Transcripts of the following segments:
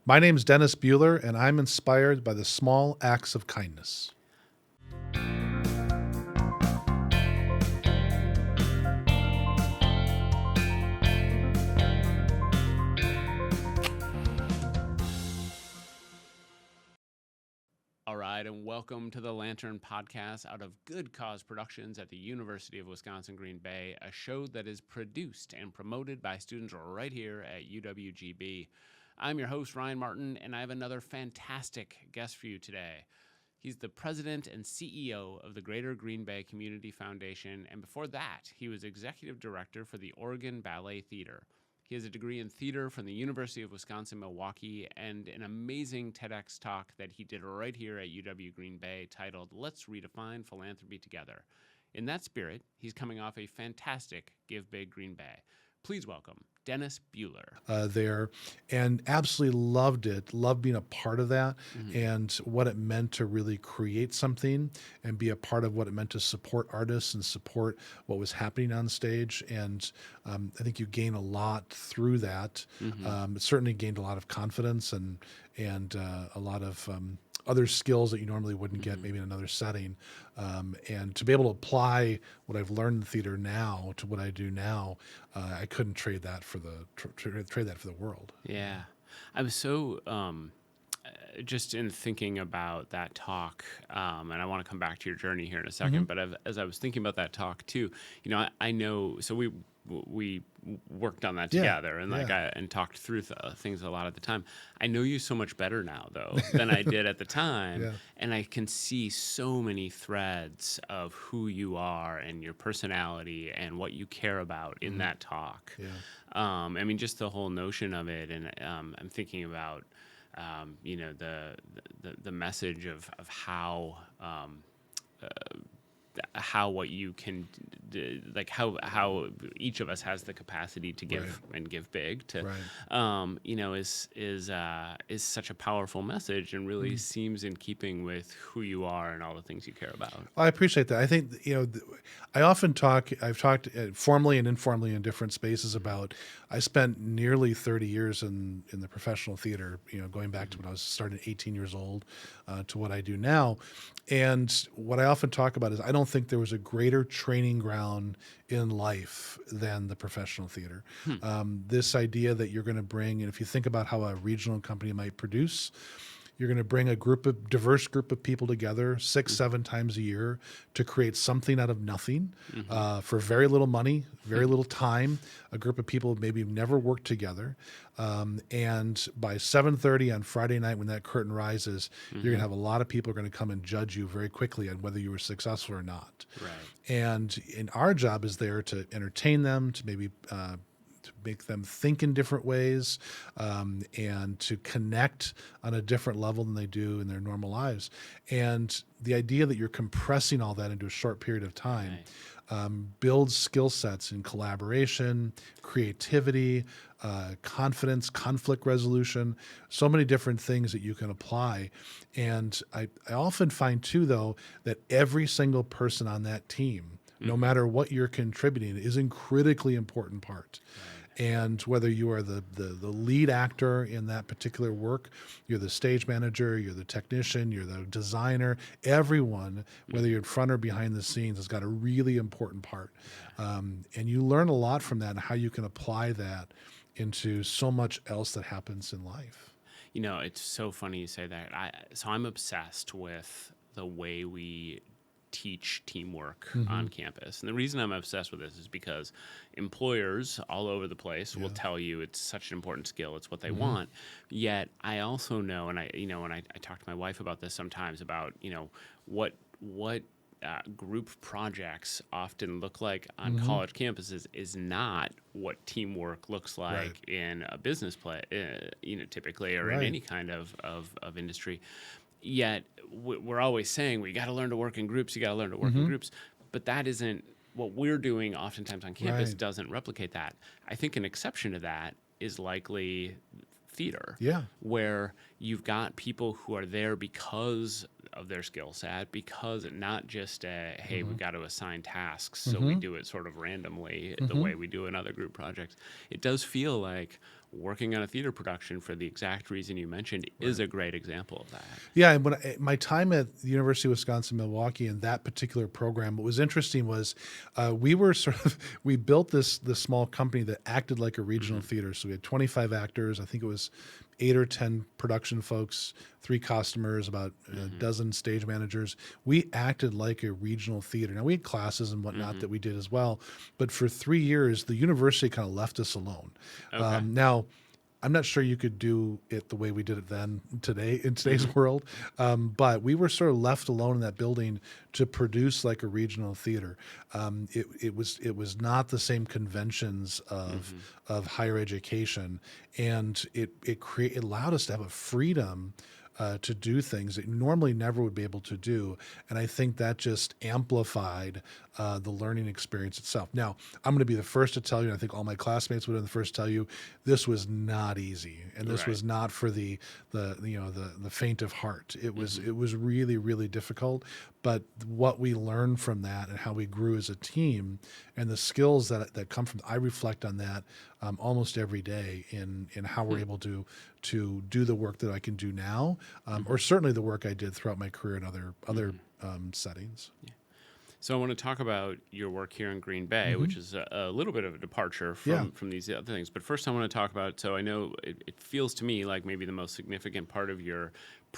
My name's Dennis Buehler, and I'm inspired by the small acts of kindness. All right, and welcome to the Lantern Podcast out of Good Cause Productions at the University of Wisconsin-Green Bay, a show that is produced and promoted by students right here at UWGB. I'm your host, Ryan Martin, and I have another fantastic guest for you today. He's the president and CEO of the Greater Green Bay Community Foundation, and before that, he was executive director for the Oregon Ballet Theater. He has a degree in theater from the University of Wisconsin-Milwaukee and an amazing TEDx talk that he did right here at UW Green Bay titled, Let's Redefine Philanthropy Together. In that spirit, he's coming off a fantastic Give Big Green Bay. Please welcome Dennis Buehler. There, and absolutely loved it, loved being a part of that, and what it meant to really create something and be a part of what it meant to support artists and support what was happening on stage. And I think you gain a lot through that. It certainly gained a lot of confidence and a lot of other skills that you normally wouldn't get maybe in another setting. And to be able to apply what I've learned in theater now to what I do now, I couldn't trade that for the world. Yeah. I was so just in thinking about that talk, and I want to come back to your journey here in a second, but as I was thinking about that talk too, I know, so we worked on that together and and talked through things a lot at the time. I know you so much better now though than I did at the time. And I can see so many threads of who you are and your personality and what you care about in that talk. I mean, just the whole notion of it. And I'm thinking about, the message of how what you can, like how each of us has the capacity to give and give big to, is such a powerful message and really seems in keeping with who you are and all the things you care about. I appreciate that. I think, I've talked formally and informally in different spaces about, I spent nearly 30 years in the professional theater, going back to when I was starting at 18 years old to what I do now. And what I often talk about is I don't think there was a greater training ground in life than the professional theater. This idea that you're going to bring, and if you think about how a regional company might produce, you're going to bring a diverse group of people together 6-7 times a year to create something out of nothing for very little money, very little time. A group of people maybe never worked together. And by 7:30 on Friday night, when that curtain rises, you're going to have a lot of people are going to come and judge you very quickly on whether you were successful or not. And our job is there to entertain them, to maybe to make them think in different ways, and to connect on a different level than they do in their normal lives. And the idea that you're compressing all that into a short period of time builds skill sets in collaboration, creativity, confidence, conflict resolution, so many different things that you can apply. And I often find too, though, that every single person on that team, no matter what you're contributing, is a critically important part. And whether you are the lead actor in that particular work, you're the stage manager, you're the technician, you're the designer, everyone, whether you're in front or behind the scenes, has got a really important part. And you learn a lot from that and how you can apply that into so much else that happens in life. It's so funny you say that. So I'm obsessed with the way we teach teamwork on campus. And the reason I'm obsessed with this is because employers all over the place will tell you it's such an important skill. It's what they want. Yet I also know, and I talk to my wife about this sometimes about, what group projects often look like on college campuses is not what teamwork looks like in a business play, typically, or in any kind of industry. Yet we're always saying we got to learn to work in groups. You got to learn to work in groups, but that isn't what we're doing. Oftentimes on campus doesn't replicate that. I think an exception to that is likely theater, where you've got people who are there because of their skill set, because not just hey, we've got to assign tasks, so we do it sort of randomly the way we do in other group projects. It does feel like working on a theater production for the exact reason you mentioned is a great example of that. Yeah, and my time at the University of Wisconsin-Milwaukee in that particular program, what was interesting was we were we built this small company that acted like a regional theater. So we had 25 actors. I think it was 8 or 10 production folks, 3 costumers, about a dozen stage managers. We acted like a regional theater. Now we had classes and whatnot that we did as well, but for 3 years the university kind of left us alone. Okay. Now, I'm not sure you could do it the way we did it then today in today's world, but we were sort of left alone in that building to produce like a regional theater. It was not the same conventions of higher education, and it allowed us to have a freedom to do things that you normally never would be able to do. And I think that just amplified the learning experience itself. Now, I'm going to be the first to tell you, and I think all my classmates would have been the first to tell you, this was not easy, and this was not for the faint of heart. It was really, really difficult. But what we learned from that and how we grew as a team and the skills that come from, I reflect on that almost every day in how we're able to do the work that I can do now, or certainly the work I did throughout my career in other settings. Yeah. So I want to talk about your work here in Green Bay, which is a little bit of a departure from these other things. But first I want to talk about, so I know it feels to me like maybe the most significant part of your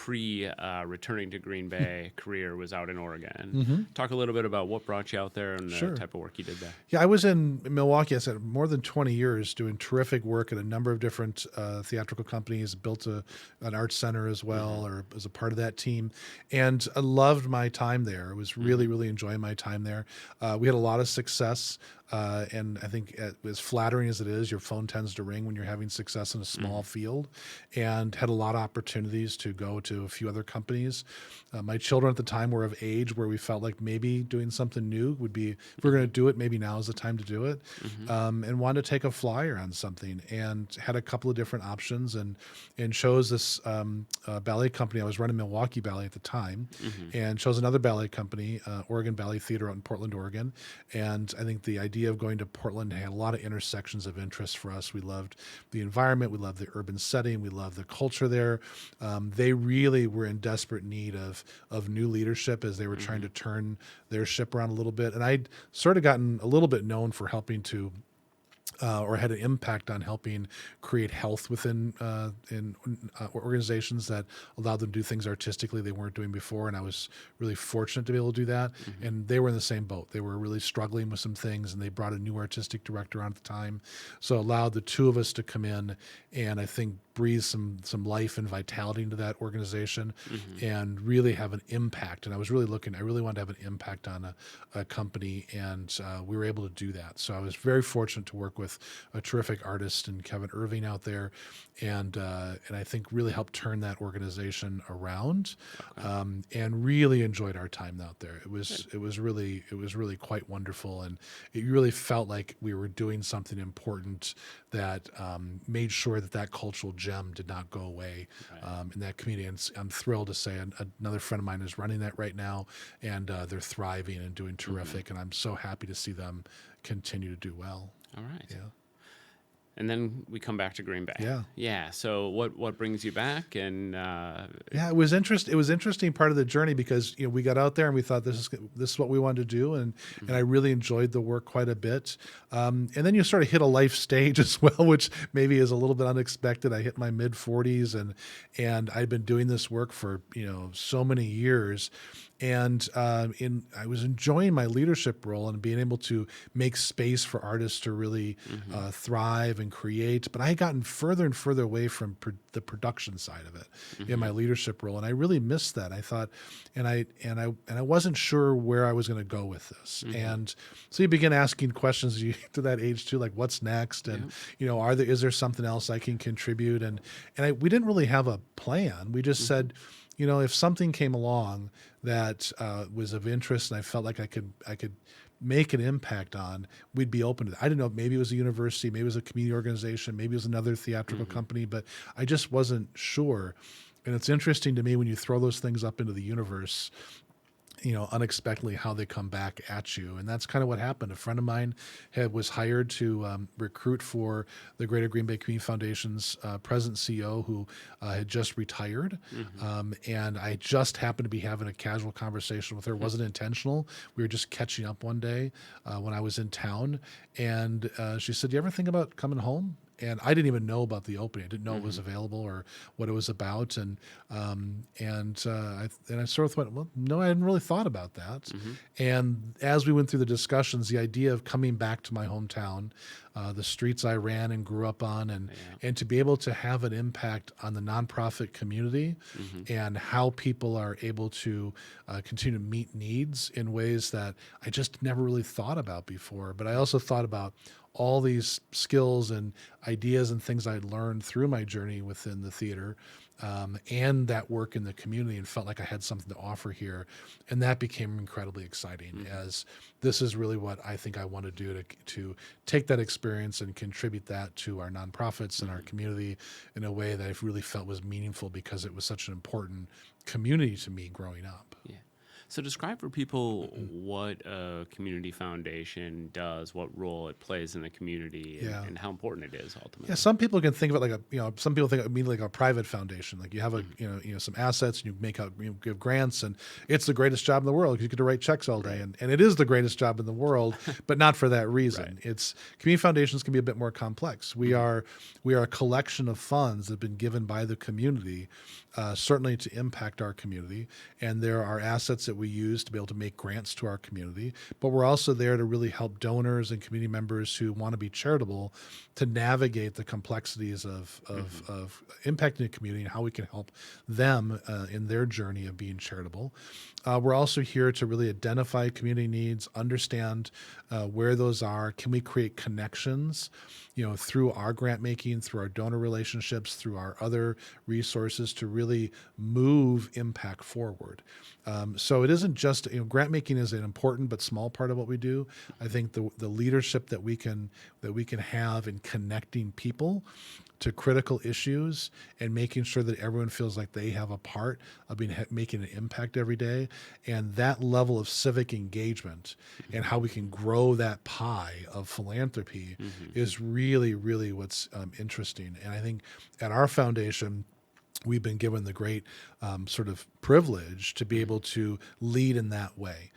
returning to Green Bay career was out in Oregon. Talk a little bit about what brought you out there and the type of work you did there. Yeah, I was in Milwaukee, I said, more than 20 years doing terrific work at a number of different theatrical companies, built an arts center as well, or as a part of that team. And I loved my time there. I was really, really enjoying my time there. We had a lot of success. And I think as flattering as it is, your phone tends to ring when you're having success in a small field, and had a lot of opportunities to go to a few other companies. My children at the time were of age where we felt like maybe doing something new would be, if we're going to do it, maybe now is the time to do it, and wanted to take a flyer on something, and had a couple of different options, and chose this ballet company. I was running Milwaukee Ballet at the time, and chose another ballet company, Oregon Ballet Theater out in Portland, Oregon. And I think the idea of going to Portland had a lot of intersections of interest for us. We loved the environment, we loved the urban setting, we loved the culture there. They really were in desperate need of new leadership as they were trying to turn their ship around a little bit. And I'd sort of gotten a little bit known for helping to or had an impact on helping create health within organizations that allowed them to do things artistically they weren't doing before. And I was really fortunate to be able to do that. And they were in the same boat. They were really struggling with some things, and they brought a new artistic director on at the time. So allowed the two of us to come in and I think breathe some life and vitality into that organization, and really have an impact. And I really wanted to have an impact on a company, and we were able to do that. So I was very fortunate to work with a terrific artist and Kevin Irving out there, and I think really helped turn that organization around, and really enjoyed our time out there. It was really quite wonderful, and it really felt like we were doing something important that made sure that cultural gem did not go away in that community. And I'm thrilled to say another friend of mine is running that right now, and they're thriving and doing terrific. And I'm so happy to see them continue to do well. All right. Yeah. And then we come back to Green Bay. Yeah. Yeah. So what brings you back? And yeah, it was interesting part of the journey, because we got out there and we thought this is what we wanted to do, and I really enjoyed the work quite a bit. And then you sort of hit a life stage as well, which maybe is a little bit unexpected. I hit my mid 40s, and I'd been doing this work for so many years. And I was enjoying my leadership role and being able to make space for artists to really thrive and create. But I had gotten further and further away from the production side of it in my leadership role, and I really missed that. I thought, and I wasn't sure where I was going to go with this. And so you begin asking questions as you get to that age too, like what's next, and is there something else I can contribute? And we didn't really have a plan. We just said, if something came along that was of interest and I felt like I could make an impact on, we'd be open to that. I didn't know, maybe it was a university, maybe it was a community organization, maybe it was another theatrical company, but I just wasn't sure. And it's interesting to me when you throw those things up into the universe, unexpectedly how they come back at you. And that's kind of what happened. A friend of mine was hired to recruit for the Greater Green Bay Community Foundation's president CEO who had just retired. And I just happened to be having a casual conversation with her. It wasn't intentional. We were just catching up one day when I was in town. And she said, "Do you ever think about coming home?" And I didn't even know about the opening. I didn't know it was available or what it was about. And I sort of went, well, no, I hadn't really thought about that. And as we went through the discussions, the idea of coming back to my hometown, the streets I ran and grew up on, and to be able to have an impact on the nonprofit community and how people are able to continue to meet needs in ways that I just never really thought about before. But I also thought about all these skills and ideas and things I'd learned through my journey within the theater and that work in the community, and felt like I had something to offer here. And that became incredibly exciting, as this is really what I think I want to do to take that experience and contribute that to our nonprofits and our community in a way that I really felt was meaningful, because it was such an important community to me growing up. Yeah. So describe for people what a community foundation does, what role it plays in the community, and how important it is ultimately. Yeah, some people can think of it like some people think immediately like a private foundation. Like you have some assets and you give grants, and it's the greatest job in the world because you get to write checks all day. And it is the greatest job in the world, but not for that reason. It's community foundations can be a bit more complex. We are a collection of funds that have been given by the community, certainly to impact our community. And there are assets that we use to be able to make grants to our community, but we're also there to really help donors and community members who want to be charitable to navigate the complexities of impacting the community and how we can help them in their journey of being charitable. We're also here to really identify community needs, understand where those are. Can we create connections, through our grant making, through our donor relationships, through our other resources to really move impact forward. So it isn't just, grant making is an important but small part of what we do. I think the leadership that we can have in connecting people to critical issues and making sure that everyone feels like they have a part of making an impact every day, and that level of civic engagement and how we can grow that pie of philanthropy is really, really what's interesting. And I think at our foundation, we've been given the great sort of privilege to be able to lead in that way.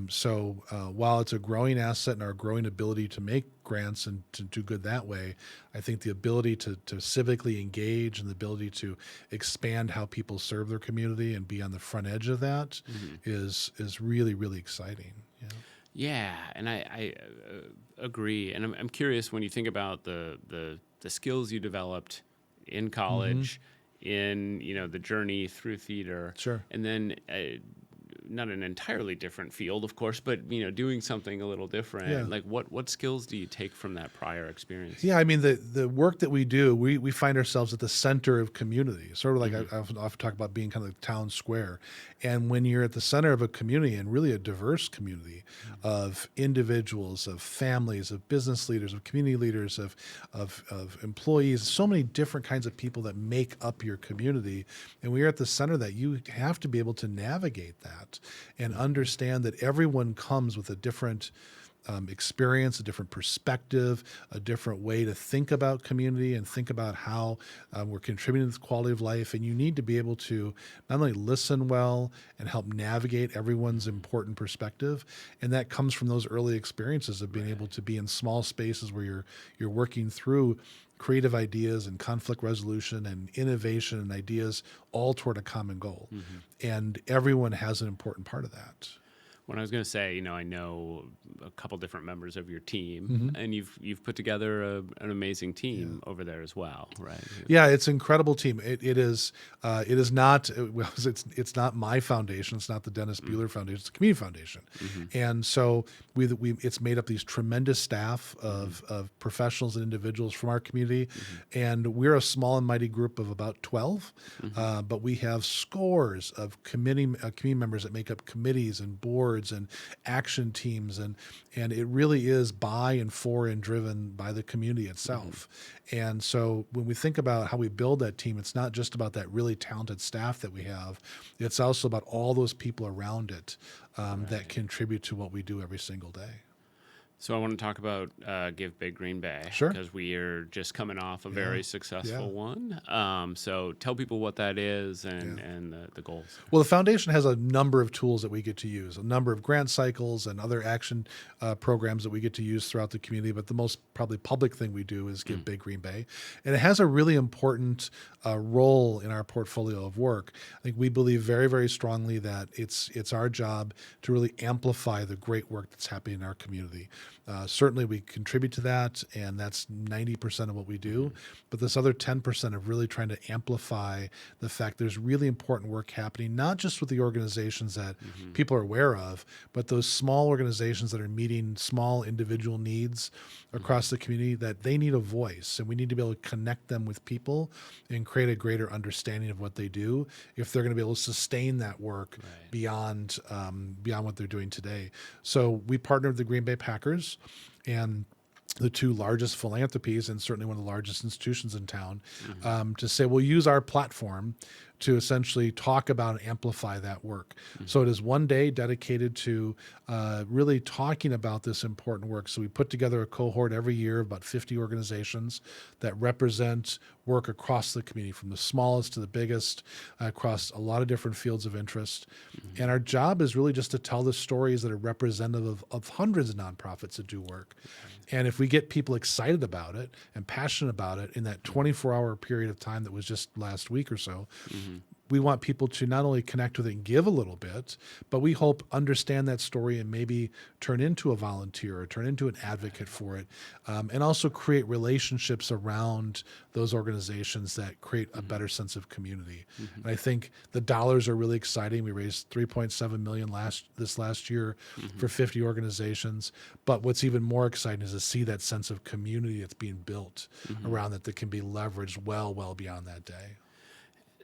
So while it's a growing asset and our growing ability to make grants and to do good that way, I think the ability to civically engage and the ability to expand how people serve their community and be on the front edge of that is really, really exciting. Yeah, and I agree. And I'm curious, when you think about the skills you developed in college, in the journey through theater, and then not an entirely different field, of course, but doing something a little different. Like what skills do you take from that prior experience? Yeah, I mean the work that we do, we find ourselves at the center of community. Sort of like I often talk about being kind of the town square. And when you're at the center of a community, and really a diverse community of individuals, of families, of business leaders, of community leaders, of employees, so many different kinds of people that make up your community. And when you're at the center of that, you have to be able to navigate that and understand that everyone comes with a different experience, a different perspective, a different way to think about community and think about how we're contributing to the quality of life. And you need to be able to not only listen well and help navigate everyone's important perspective, and that comes from those early experiences of being able to be in small spaces where you're working through creative ideas and conflict resolution and innovation and ideas all toward a common goal. And everyone has an important part of that. When I was going to say, I know a couple different members of your team, and you've put together an amazing team over there as well, right? Yeah, it's an incredible team. It is not it's not my foundation. It's not the Dennis Buehler Foundation. It's the community foundation, and so it's made up these tremendous staff of professionals and individuals from our community, and we're a small and mighty group of about 12, but we have scores of community members that make up committees and boards boards and action teams, and it really is by and for and driven by the community itself. And so when we think about how we build that team, it's not just about that really talented staff that we have. It's also about all those people around it that contribute to what we do every single day. So I want to talk about Give Big Green Bay. Sure. Because we are just coming off a very successful one. So tell people what that is and the goals. Well, the foundation has a number of tools that we get to use, a number of grant cycles and other action programs that we get to use throughout the community. But the most probably public thing we do is Give Big Green Bay. And it has a really important role in our portfolio of work. I think we believe very, very strongly that it's our job to really amplify the great work that's happening in our community. Certainly we contribute to that, and that's 90% of what we do. But this other 10% of really trying to amplify the fact there's really important work happening, not just with the organizations that people are aware of, but those small organizations that are meeting small individual needs across the community, that they need a voice, and we need to be able to connect them with people and create a greater understanding of what they do if they're going to be able to sustain that work beyond what they're doing today. So we partnered with the Green Bay Packers and the two largest philanthropies and certainly one of the largest institutions in town to say we'll use our platform to essentially talk about and amplify that work. So it is one day dedicated to really talking about this important work. So we put together a cohort every year of about 50 organizations that represent work across the community, from the smallest to the biggest, across a lot of different fields of interest. And our job is really just to tell the stories that are representative of hundreds of nonprofits that do work. And if we get people excited about it and passionate about it in that 24-hour period of time that was just last week or so, we want people to not only connect with it and give a little bit, but we hope understand that story and maybe turn into a volunteer or turn into an advocate for it, and also create relationships around those organizations that create a better sense of community. And I think the dollars are really exciting. We raised $3.7 million this last year for 50 organizations. But what's even more exciting is to see that sense of community that's being built around that can be leveraged well beyond that day.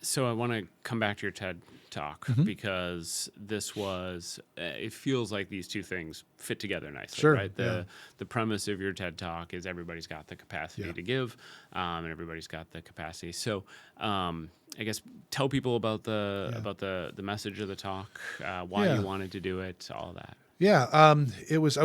So I want to come back to your TED Talk because this was, it feels like these two things fit together nicely, right? The premise of your TED Talk is everybody's got the capacity to give, and everybody's got the capacity. So I guess tell people about the message of the talk, why you wanted to do it, all of that. Yeah, I was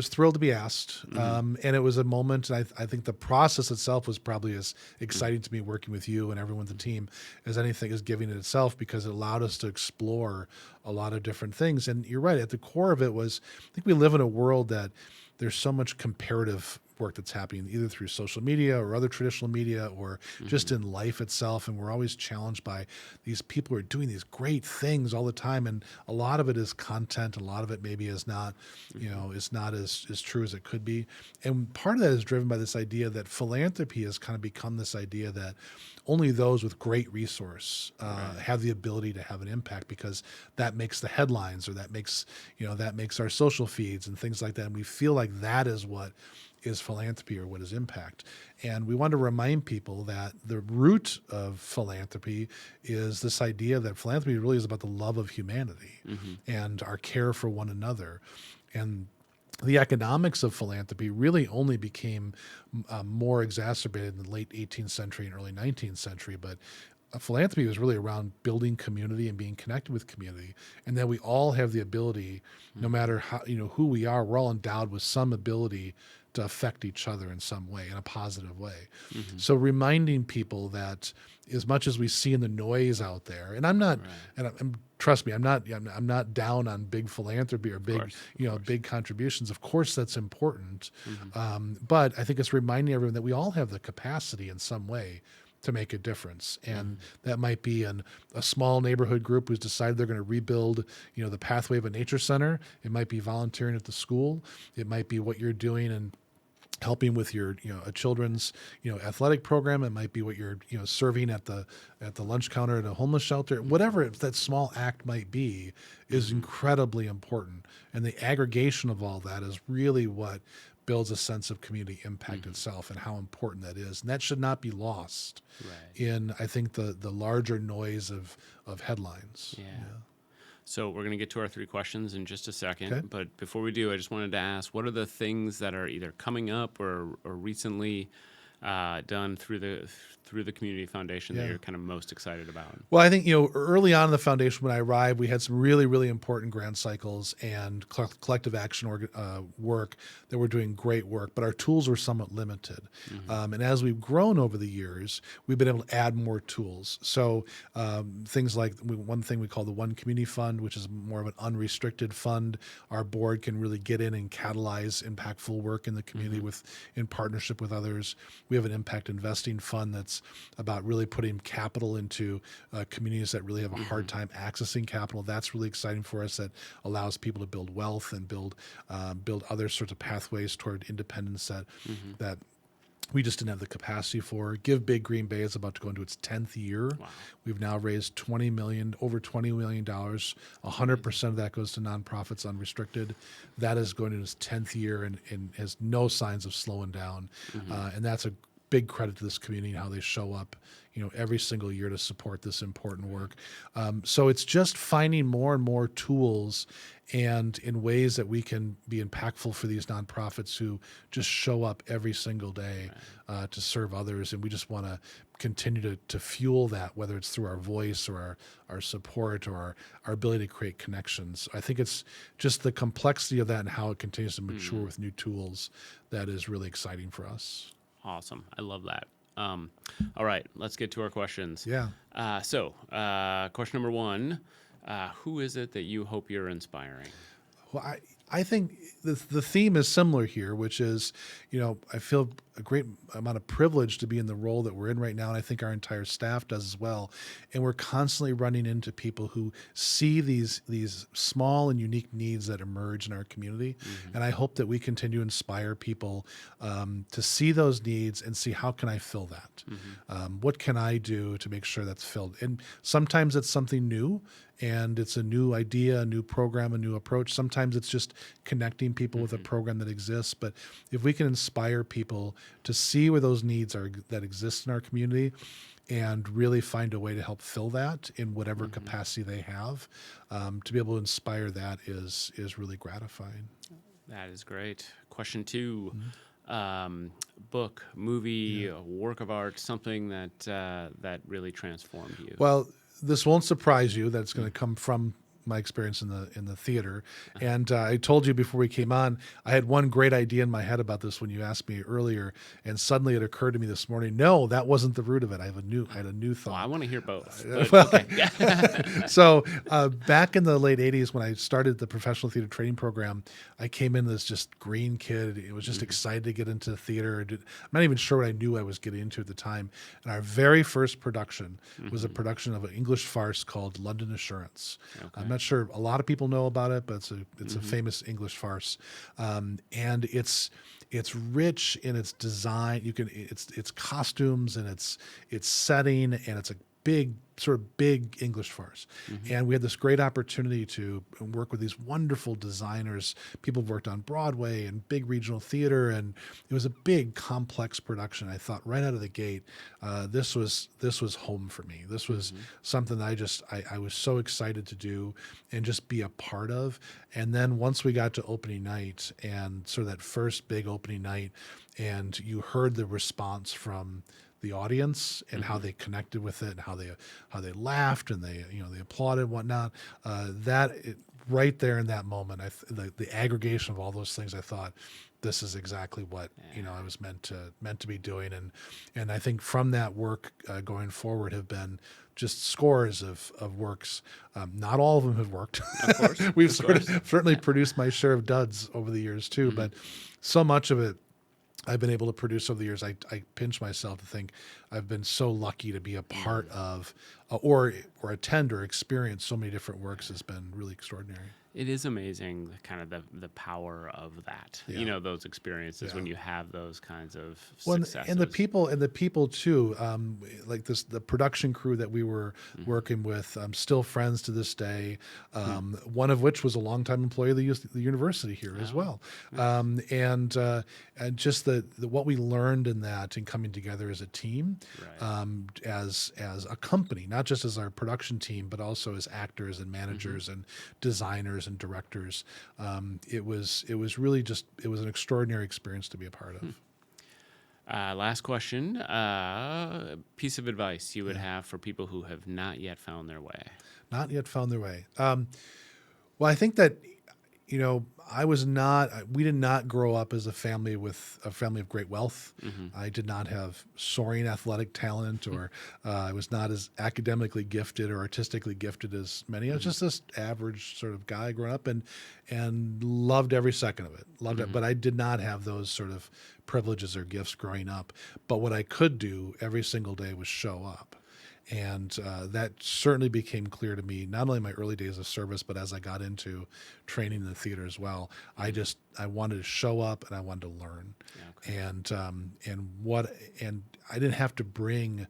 thrilled to be asked, and it was a moment. And I think the process itself was probably as exciting to me working with you and everyone on the team as anything is giving it itself, because it allowed us to explore a lot of different things. And you're right, at the core of it was, I think we live in a world that there's so much comparative work that's happening either through social media or other traditional media or just in life itself. And we're always challenged by these people who are doing these great things all the time. And a lot of it is content. A lot of it maybe is not, is not as true as it could be. And part of that is driven by this idea that philanthropy has kind of become this idea that only those with great resource have the ability to have an impact, because that makes the headlines, or that makes our social feeds and things like that. And we feel like that is what is philanthropy or what is impact. And we want to remind people that the root of philanthropy is this idea that philanthropy really is about the love of humanity and our care for one another. And the economics of philanthropy really only became more exacerbated in the late 18th century and early 19th century. But philanthropy was really around building community and being connected with community, and that we all have the ability, no matter how who we are, we're all endowed with some ability to affect each other in some way, in a positive way. So reminding people that as much as we see in the noise out there, and I'm not, and trust me, I'm not down on big philanthropy or big, big contributions. Of course, that's important, but I think it's reminding everyone that we all have the capacity in some way to make a difference. And that might be a small neighborhood group who's decided they're going to rebuild, the pathway of a nature center. It might be volunteering at the school. It might be what you're doing and helping with your, a children's, athletic program. It might be what you're, serving at the lunch counter at a homeless shelter. Whatever that small act might be is incredibly important. And the aggregation of all that is really what builds a sense of community impact itself, and how important that is. And that should not be lost in, I think, the larger noise of headlines. Yeah. So we're going to get to our 3 questions in just a second. Okay. But before we do, I just wanted to ask, what are the things that are either coming up or recently done through the community foundation that Yeah. you're kind of most excited about? Well, I think, early on in the foundation when I arrived, we had some really, really important grant cycles and collective action work that were doing great work, but our tools were somewhat limited. And as we've grown over the years, we've been able to add more tools. So things like one thing we call the One Community Fund, which is more of an unrestricted fund. Our board can really get in and catalyze impactful work in the community in partnership with others. We have an impact investing fund that's about really putting capital into communities that really have a hard time accessing capital. That's really exciting for us. That allows people to build wealth and build other sorts of pathways toward independence that we just didn't have the capacity for. Give Big Green Bay is about to go into its 10th year. Wow. We've now raised over $20 million. 100% of that goes to nonprofits unrestricted. That is going into its 10th year and has no signs of slowing down. And that's a big credit to this community and how they show up, every single year to support this important work. So it's just finding more and more tools and in ways that we can be impactful for these nonprofits who just show up every single day to serve others. And we just want to continue to fuel that, whether it's through our voice or our support or our ability to create connections. I think it's just the complexity of that and how it continues to mature with new tools that is really exciting for us. Awesome. I love that. All right, let's get to our questions. Yeah. Question number 1, who is it that you hope you're inspiring? Well, I think the theme is similar here, which is, I feel a great amount of privilege to be in the role that we're in right now, and I think our entire staff does as well. And we're constantly running into people who see these small and unique needs that emerge in our community. And I hope that we continue to inspire people to see those needs and see how can I fill that? What can I do to make sure that's filled? And sometimes it's something new, and it's a new idea, a new program, a new approach. Sometimes it's just connecting people with a program that exists. But if we can inspire people to see where those needs are that exist in our community and really find a way to help fill that in whatever capacity they have, to be able to inspire that is really gratifying. That is great. Question 2, book, movie, work of art, something that really transformed you. Well, this won't surprise you that it's going to come from my experience in the theater. And I told you before we came on, I had one great idea in my head about this when you asked me earlier, and suddenly it occurred to me this morning, no, that wasn't the root of it. I had a new thought. Well, I want to hear both. But, okay. So back in the late 80s, when I started the professional theater training program, I came in as just green kid. It was just excited to get into theater. I'm not even sure what I knew I was getting into at the time. And our very first production was a production of an English farce called London Assurance. Okay. I'm not sure a lot of people know about it, but it's a famous English farce, and it's rich in its design. It's costumes and its setting, and it's a big English farce. And we had this great opportunity to work with these wonderful designers. People who've worked on Broadway and big regional theater, and it was a big, complex production. I thought right out of the gate, this was home for me. This was something that I was so excited to do and just be a part of. And then once we got to opening night and sort of that first big opening night, and you heard the response from the audience and how they connected with it and how they laughed and they applauded and whatnot. Right there in that moment, the aggregation of all those things, I thought this is exactly what I was meant to be doing. And I think from that work going forward have been just scores of works. Not all of them have worked. Of course. We've certainly produced my share of duds over the years too, but so much of it I've been able to produce over the years. I pinch myself to think I've been so lucky to be a part of or attend or experience so many different works has been really extraordinary. It is amazing, kind of the power of that. Yeah. Those experiences when you have those kinds of Well, successes. and the people too, like the production crew that we were working with, still friends to this day. One of which was a longtime employee of the university here as well. Nice. And just the what we learned in that and coming together as a team, Right. as a company, not just as our production team, but also as actors and managers and designers and directors. It was really just, it was an extraordinary experience to be a part of. Last question. Piece of advice you would have for people who have not yet found their way. Not yet found their way. Well, I think that, we did not grow up as a family of great wealth. I did not have soaring athletic talent, or I was not as academically gifted or artistically gifted as many. I was just this average sort of guy growing up, and loved every second of it. Loved it. But I did not have those sort of privileges or gifts growing up. But what I could do every single day was show up. And that certainly became clear to me, not only in my early days of service, but as I got into training in the theater as well. I wanted to show up, and I wanted to learn. Yeah, okay. And I didn't have to bring,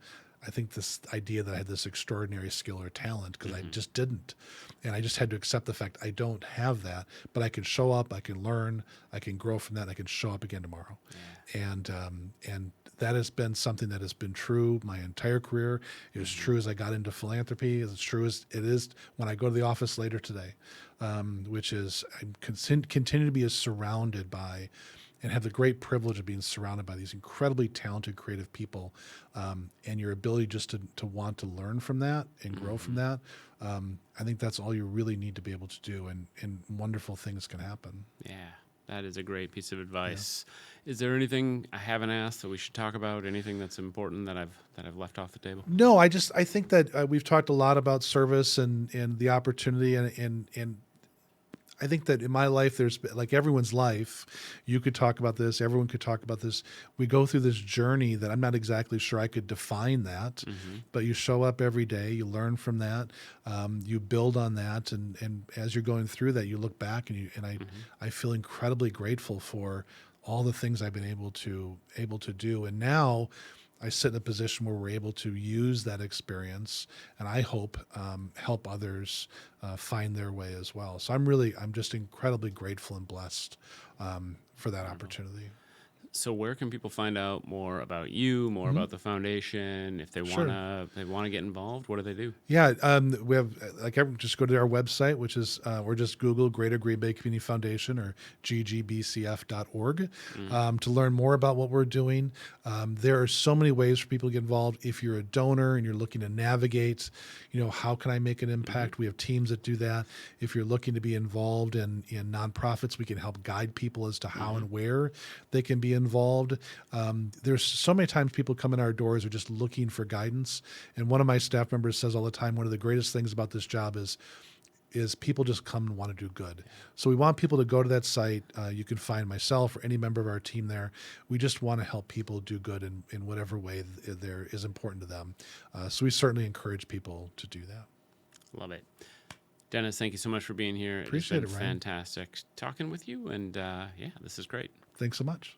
I think, this idea that I had this extraordinary skill or talent, because I just didn't. And I just had to accept the fact I don't have that, but I can show up, I can learn, I can grow from that, and I can show up again tomorrow. Yeah. And that has been something that has been true my entire career. It was true as I got into philanthropy. It's true as it is when I go to the office later today, which is I continue to be surrounded by, and have the great privilege of being surrounded by these incredibly talented, creative people, and your ability just to want to learn from that and grow from that. I think that's all you really need to be able to do, and wonderful ththings can happen. Yeah. That is a great piece of advice. Yeah. Is there anything I haven't asked that we should talk about? Anything that's important that I've left off the table? No, I think that we've talked a lot about service and the opportunity, and I think that in my life, there's, like everyone's life, you could talk about this, everyone could talk about this. We go through this journey that I'm not exactly sure I could define that, but you show up every day, you learn from that, you build on that, and as you're going through that, you look back, and I feel incredibly grateful for all the things I've been able to do. And now I sit in a position where we're able to use that experience, and I hope help others find their way as well. So I'm just incredibly grateful and blessed for that opportunity. So where can people find out more about you, more about the foundation? If they wanna get involved, what do they do? Yeah, we have just go to our website, which is or just Google Greater Green Bay Community Foundation or ggbcf.org to learn more about what we're doing. There are so many ways for people to get involved. If you're a donor and you're looking to navigate, how can I make an impact? We have teams that do that. If you're looking to be involved in nonprofits, we can help guide people as to how and where they can be involved. There's so many times people come in our doors are just looking for guidance. And one of my staff members says all the time, one of the greatest things about this job is people just come and want to do good. So we want people to go to that site. You can find myself or any member of our team there. We just want to help people do good in whatever way there is important to them. So we certainly encourage people to do that. Love it. Dennis, thank you so much for being here. Appreciate it's been it, Ryan. Fantastic talking with you. And this is great. Thanks so much.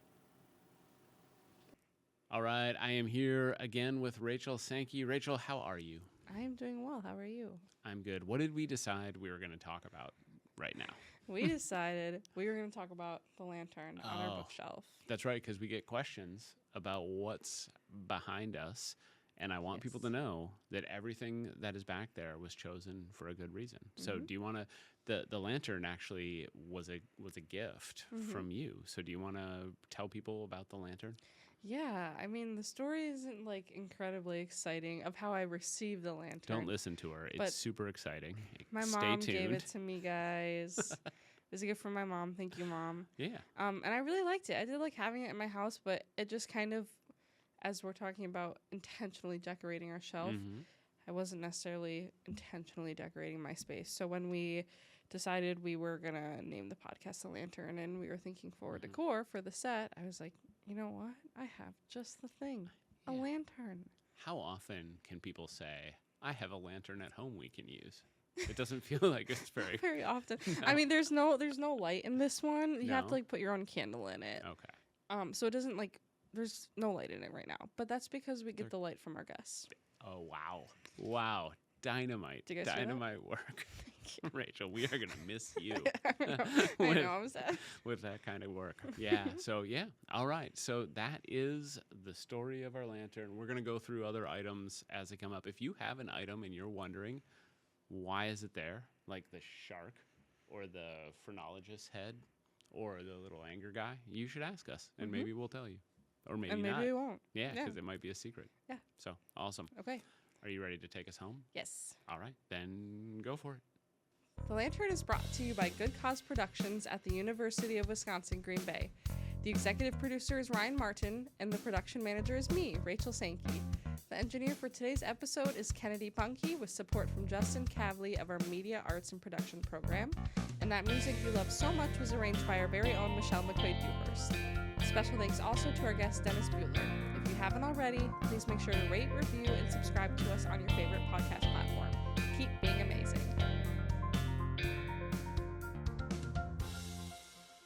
All right, I am here again with Rachel Sankey. Rachel, how are you? I am doing well. How are you? I'm good. What did we decide we were going to talk about right now? We decided we were going to talk about the lantern on our bookshelf. That's right, because we get questions about what's behind us, and I want people to know that everything that is back there was chosen for a good reason. So do you want to, the lantern actually was a gift from you. So do you want to tell people about the lantern? Yeah, I mean, the story isn't incredibly exciting of how I received the lantern. Don't listen to her. It's super exciting. My mom gave it to me, guys. It was a gift from my mom. Thank you, Mom. Yeah. And I really liked it. I did like having it in my house, but it just kind of, as we're talking about intentionally decorating our shelf, I wasn't necessarily intentionally decorating my space. So when we decided we were going to name the podcast The Lantern and we were thinking forward decor for the set, I was like, you know what? I have just the thing, a lantern. How often can people say, I have a lantern at home we can use? It doesn't feel like it's very often. No. I mean, there's no light in this one. You have to put your own candle in it. Okay. So it doesn't there's no light in it right now, but that's because we get the light from our guests. Oh, wow. Wow. Dynamite. Did you guys Dynamite work. Rachel, we are going to miss you. I know, I'm sad. With that kind of work. Yeah. So, yeah. All right. So that is the story of our lantern. We're going to go through other items as they come up. If you have an item and you're wondering, why is it there? Like the shark or the phrenologist's head or the little anger guy, you should ask us and maybe we'll tell you. Or maybe And maybe not. we won't. Yeah, Yeah. because it might be a secret. Yeah. So, awesome. Okay. Are you ready to take us home? Yes. All right. Then go for it. The Lantern is brought to you by Good Cause Productions at the University of Wisconsin, Green Bay. The executive producer is Ryan Martin, and the production manager is me, Rachel Sankey. The engineer for today's episode is Kennedy Punky, with support from Justin Cavley of our Media Arts and Production program. And that music you love so much was arranged by our very own Michelle McQuaid-Dewhurst. Special thanks also to our guest, Dennis Buehler. If you haven't already, please make sure to rate, review, and subscribe to us on your favorite podcast platform.